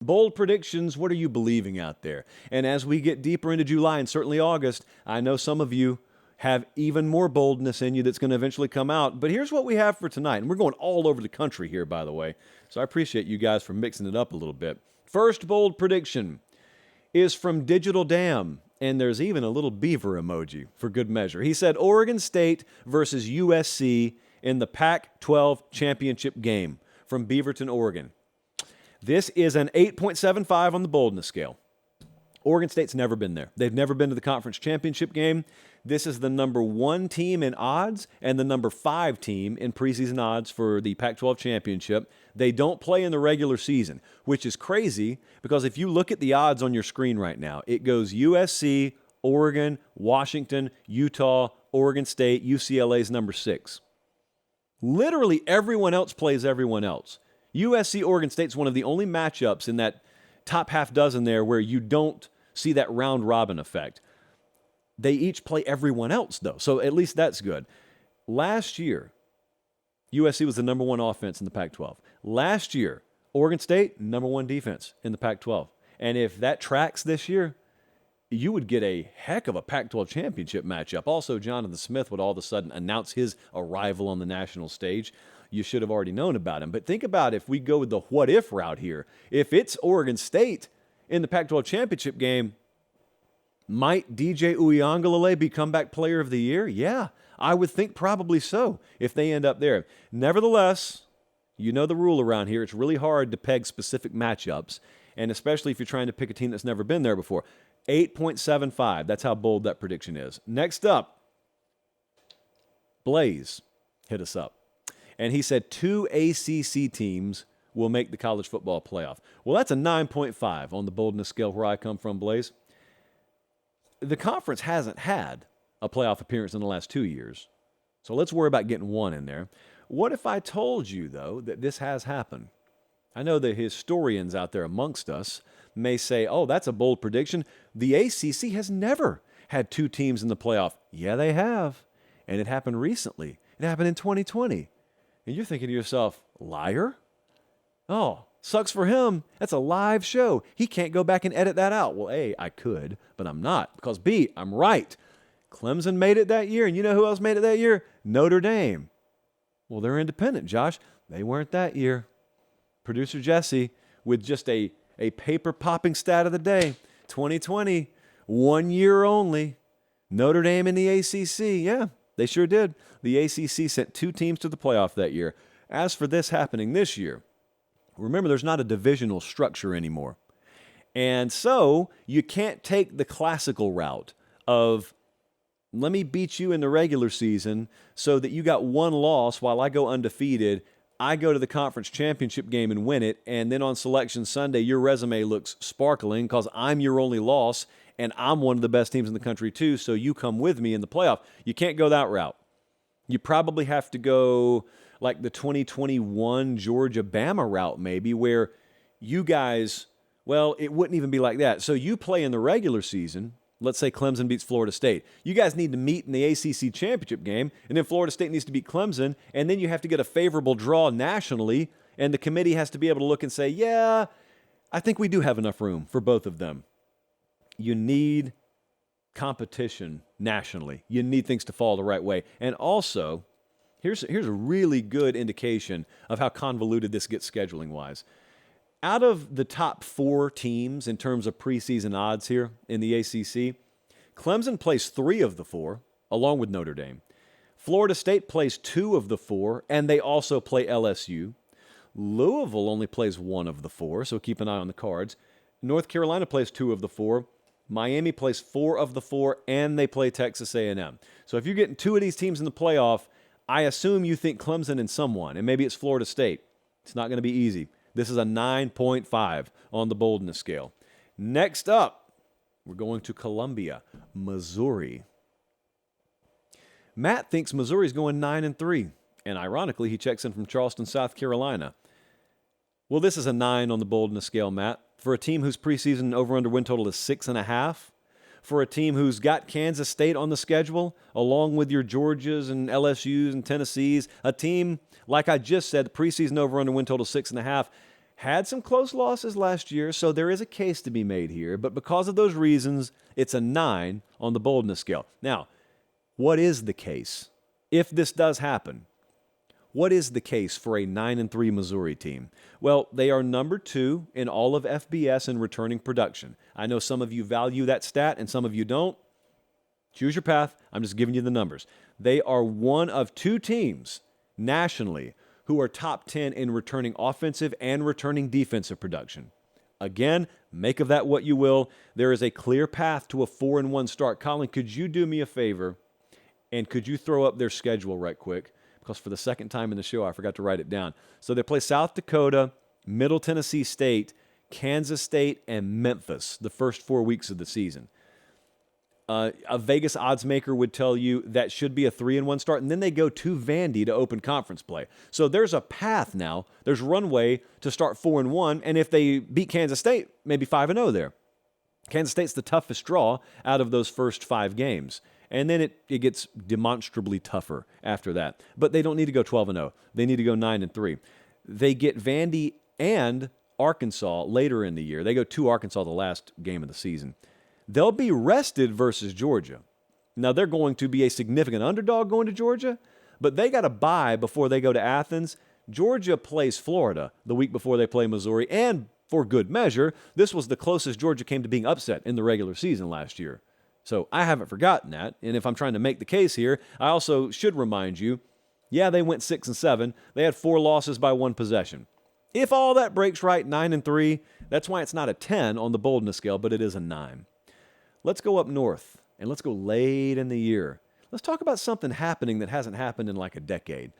Bold predictions, what are you believing out there? And as we get deeper into July and certainly August, I know some of you have even more boldness in you that's going to eventually come out. But here's what we have for tonight. And we're going all over the country here, by the way. So I appreciate you guys for mixing it up a little bit. First bold prediction is from Digital Dam. And there's even a little beaver emoji for good measure. He said Oregon State versus USC in the Pac-12 championship game from Beaverton, Oregon. This is an 8.75 on the boldness scale. Oregon State's never been there. They've never been to the conference championship game. This is the number 1 team in odds and the number 5 team in preseason odds for the Pac-12 championship. They don't play in the regular season, which is crazy because if you look at the odds on your screen right now, it goes USC, Oregon, Washington, Utah, Oregon State, UCLA's number 6. Literally everyone else plays everyone else. USC Oregon State's one of the only matchups in that top half dozen there where you don't see that round robin effect. They each play everyone else, though, so at least that's good. Last year, USC was the number 1 offense in the Pac-12. Last year, Oregon State, number 1 defense in the Pac-12. And if that tracks this year, you would get a heck of a Pac-12 championship matchup. Also, Jonathan Smith would all of a sudden announce his arrival on the national stage. You should have already known about him. But think about if we go with the what-if route here. If it's Oregon State in the Pac-12 championship game, might DJ Uiagalelei be comeback player of the year? Yeah, I would think probably so if they end up there. Nevertheless, you know the rule around here. It's really hard to peg specific matchups, and especially if you're trying to pick a team that's never been there before. 8.75, that's how bold that prediction is. Next up, Blaze hit us up. And he said 2 ACC teams will make the college football playoff. Well, that's a 9.5 on the boldness scale where I come from, Blaze. The conference hasn't had a playoff appearance in the last 2 years. So let's worry about getting one in there. What if I told you, though, that this has happened? I know the historians out there amongst us may say, oh, that's a bold prediction. The ACC has never had 2 teams in the playoff. Yeah, they have. And it happened recently. It happened in 2020. And you're thinking to yourself, liar? Oh, sucks for him. That's a live show. He can't go back and edit that out. Well, A, I could, but I'm not. Because B, I'm right. Clemson made it that year, and you know who else made it that year? Notre Dame. Well, they're independent, Josh. They weren't that year. Producer Jesse with just a paper-popping stat of the day. 2020, 1 year only. Notre Dame in the ACC. Yeah, they sure did. The ACC sent 2 teams to the playoff that year. As for this happening this year, remember there's not a divisional structure anymore. And so you can't take the classical route of let me beat you in the regular season so that you got 1 loss while I go undefeated. I go to the conference championship game and win it, and then on Selection Sunday, your resume looks sparkling because I'm your only loss, and I'm one of the best teams in the country too, so you come with me in the playoff. You can't go that route. You probably have to go like the 2021 Georgia-Bama route maybe, where you guys, well, it wouldn't even be like that. So you play in the regular season. Let's say Clemson beats Florida State. You guys need to meet in the ACC championship game, and then Florida State needs to beat Clemson, and then you have to get a favorable draw nationally, and the committee has to be able to look and say, yeah, I think we do have enough room for both of them. You need competition nationally. You need things to fall the right way. And also, here's a really good indication of how convoluted this gets scheduling-wise. Out of the top 4 teams in terms of preseason odds here in the ACC, Clemson plays 3 of the 4, along with Notre Dame. Florida State plays 2 of the 4, and they also play LSU. Louisville only plays 1 of the 4, so keep an eye on the cards. North Carolina plays 2 of the 4. Miami plays 4 of the 4, and they play Texas A&M. So if you're getting 2 of these teams in the playoff, I assume you think Clemson and someone, and maybe it's Florida State. It's not going to be easy. This is a 9.5 on the boldness scale. Next up, we're going to Columbia, Missouri. Matt thinks Missouri's going 9-3, and ironically, he checks in from Charleston, South Carolina. Well, this is a 9 on the boldness scale, Matt. For a team whose preseason over-under win total is 6.5, for a team who's got Kansas State on the schedule, along with your Georgias and LSUs and Tennessees, a team, like I just said, the preseason over-under win total 6.5, Had some close losses last year, so there is a case to be made here. But because of those reasons, it's a 9 on the boldness scale. Now, what is the case? If this does happen, what is the case for a 9-3 Missouri team? Well, they are number 2 in all of FBS in returning production. I know some of you value that stat and some of you don't. Choose your path. I'm just giving you the numbers. They are one of 2 teams nationally who are top 10 in returning offensive and returning defensive production. Again, make of that what you will. There is a clear path to a 4-1 start. Colin, could you do me a favor and could you throw up their schedule right quick? Because for the second time in the show, I forgot to write it down. So they play South Dakota, Middle Tennessee State, Kansas State, and Memphis the first 4 weeks of the season. A Vegas odds maker would tell you that should be a 3-1 start, and then they go to Vandy to open conference play. So there's a path now. There's runway to start 4-1, and if they beat Kansas State, maybe 5-0 there. Kansas State's the toughest draw out of those first 5 games. And then it gets demonstrably tougher after that. But they don't need to go 12-0. They need to go 9-3. They get Vandy and Arkansas later in the year. They go to Arkansas the last game of the season. They'll be rested versus Georgia. Now, they're going to be a significant underdog going to Georgia, but they got a bye before they go to Athens. Georgia plays Florida the week before they play Missouri, and for good measure, this was the closest Georgia came to being upset in the regular season last year. So I haven't forgotten that, and if I'm trying to make the case here, I also should remind you, yeah, they went 6-7. They had 4 losses by 1 possession. If all that breaks right, 9-3, that's why it's not a 10 on the boldness scale, but it is a 9. Let's go up north, and let's go late in the year. Let's talk about something happening that hasn't happened in like a decade.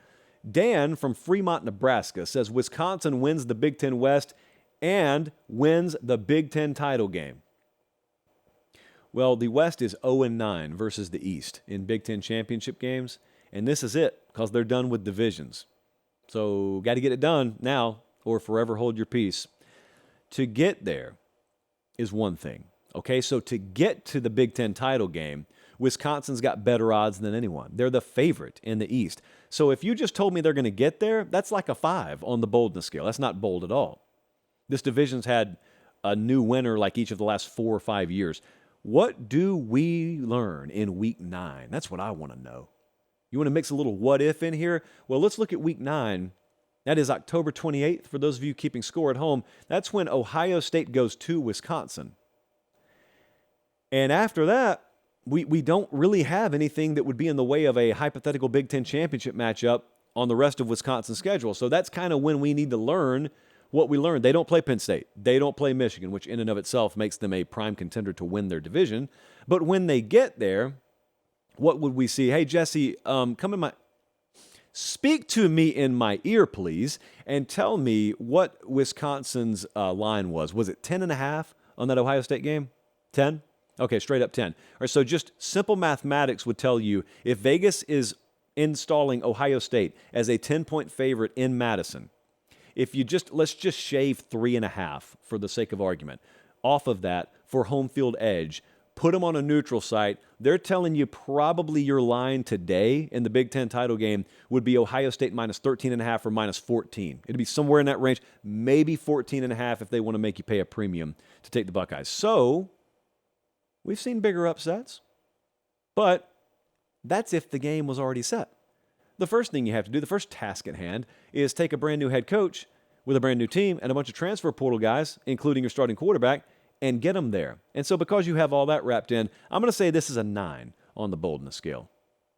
Dan from Fremont, Nebraska says Wisconsin wins the Big Ten West and wins the Big Ten title game. Well, the West is 0-9 versus the East in Big Ten championship games, and this is it because they're done with divisions. So got to get it done now or forever hold your peace. To get there is one thing. Okay, so to get to the Big Ten title game, Wisconsin's got better odds than anyone. They're the favorite in the East. So if you just told me they're going to get there, that's like a 5 on the boldness scale. That's not bold at all. This division's had a new winner like each of the last 4 or 5 years. What do we learn in Week 9? That's what I want to know. You want to mix a little what if in here? Well, let's look at Week 9. That is October 28th. For those of you keeping score at home, that's when Ohio State goes to Wisconsin. And after that, we don't really have anything that would be in the way of a hypothetical Big Ten championship matchup on the rest of Wisconsin's schedule. So that's kind of when we need to learn what we learned. They don't play Penn State. They don't play Michigan, which in and of itself makes them a prime contender to win their division. But when they get there, what would we see? Hey, Jesse, speak to me in my ear, please, and tell me what Wisconsin's line was. Was it 10.5 on that Ohio State game? 10? Okay, straight up 10. All right, so just simple mathematics would tell you if Vegas is installing Ohio State as a 10-point favorite in Madison, let's just shave 3.5 for the sake of argument off of that for home field edge, put them on a neutral site, they're telling you probably your line today in the Big Ten title game would be Ohio State minus 13.5 or minus 14. It'd be somewhere in that range, maybe 14.5 if they want to make you pay a premium to take the Buckeyes. So we've seen bigger upsets, but that's if the game was already set. The first thing you have to do, the first task at hand, is take a brand new head coach with a brand new team and a bunch of transfer portal guys, including your starting quarterback, and get them there. And so because you have all that wrapped in, I'm going to say this is a 9 on the boldness scale.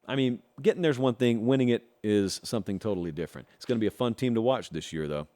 I mean, getting there's one thing, winning it is something totally different. It's going to be a fun team to watch this year, though.